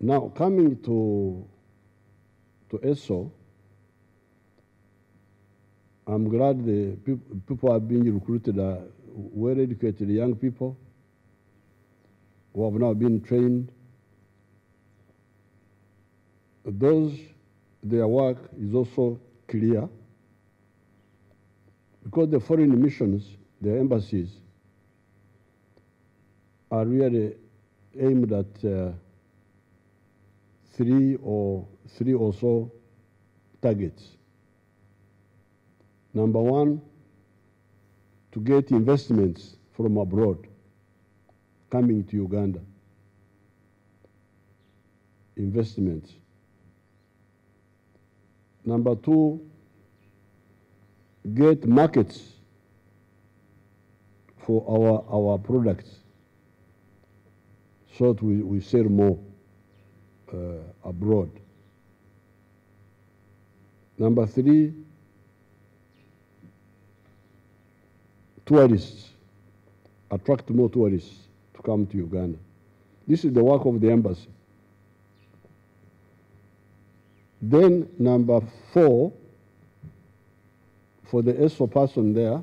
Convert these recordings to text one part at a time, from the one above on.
Now, coming to ESO, I'm glad the people are being recruited are well-educated young people who have now been trained. Their work is also clear because the foreign missions, the embassies, are really aimed at three or so targets. Number one, to get investments from abroad coming to Uganda. Investments. Number two, get markets for our products so that we sell more abroad. Number three, tourists, attract more tourists to come to Uganda. This is the work of the embassy. Then number four, for the ESO person there,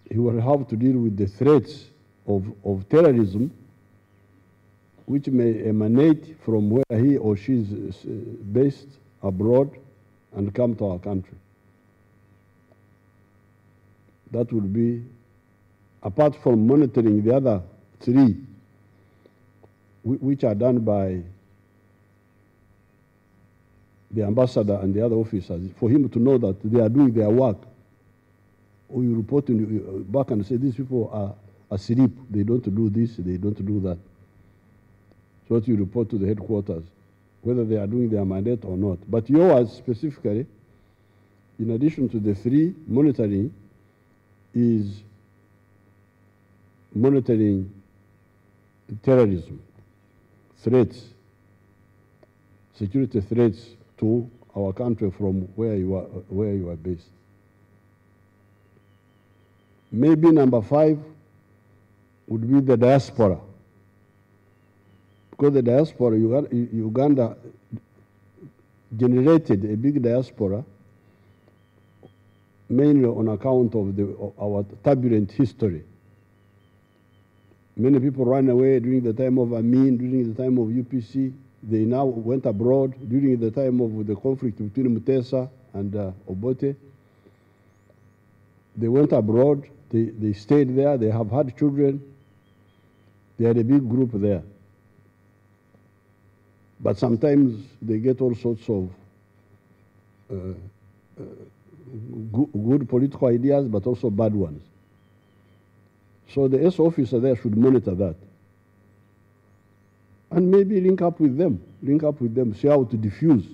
he will have to deal with the threats of terrorism which may emanate from where he or she is based abroad and come to our country. That would be, apart from monitoring the other three, which are done by the ambassador and the other officers, for him to know that they are doing their work. Or you report back and say, these people are asleep, they don't do this, they don't do that. So that you report to the headquarters, whether they are doing their mandate or not. But yours specifically, in addition to the three, monitoring is monitoring terrorism, threats, security threats to our country from where you are based. Maybe number five would be the diaspora. Because the diaspora, Uganda generated a big diaspora mainly on account of our turbulent history. Many people ran away during the time of Amin, during the time of UPC. They now went abroad during the time of the conflict between Mutesa and Obote. They went abroad, they stayed there, they have had children. They had a big group there. But sometimes they get all sorts of good political ideas, but also bad ones. So the ESO officer there should monitor that. And maybe link up with them, see how to diffuse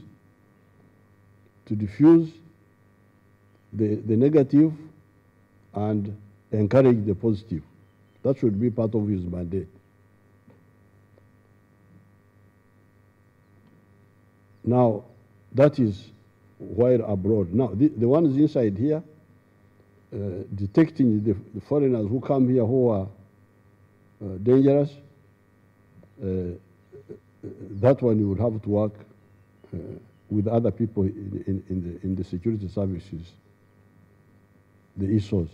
the negative and encourage the positive. That should be part of his mandate. Now, that is while abroad. Now, the ones inside here, detecting the foreigners who come here who are dangerous, that one you would have to work with other people in the security services, the ESOs.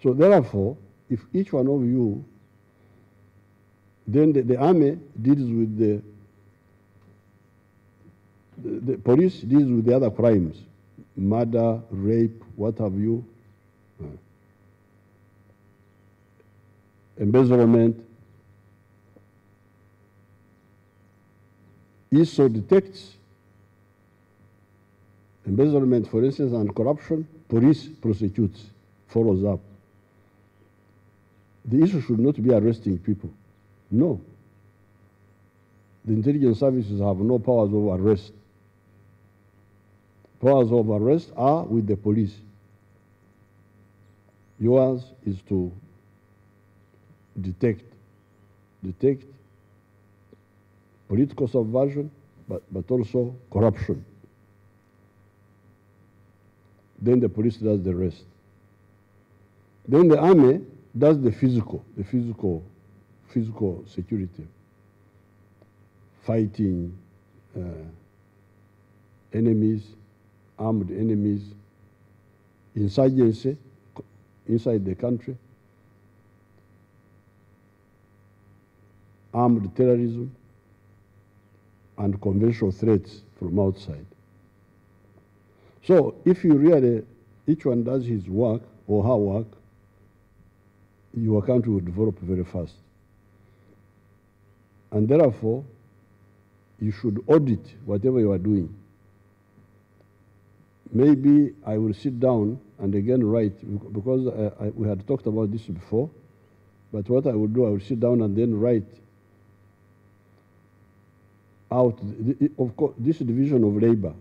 So therefore, if each one of you, then the army deals with the police deals with the other crimes, murder, rape, what have you, embezzlement. ESO detects embezzlement, for instance, and corruption. Police prosecutes, follows up. The issue should not be arresting people. No. The intelligence services have no powers of arrest. Powers of arrest are with the police. Yours is to detect political subversion, but also corruption. Then the police does the rest. Then the army does the physical security, fighting enemies, armed enemies, insurgency inside the country, armed terrorism, and conventional threats from outside. So if you really, each one does his work or her work, your country will develop very fast. And therefore, you should audit whatever you are doing. Maybe I will sit down and again write, because we had talked about this before, but what I will do, I will sit down and then write out, of course, this division of labor.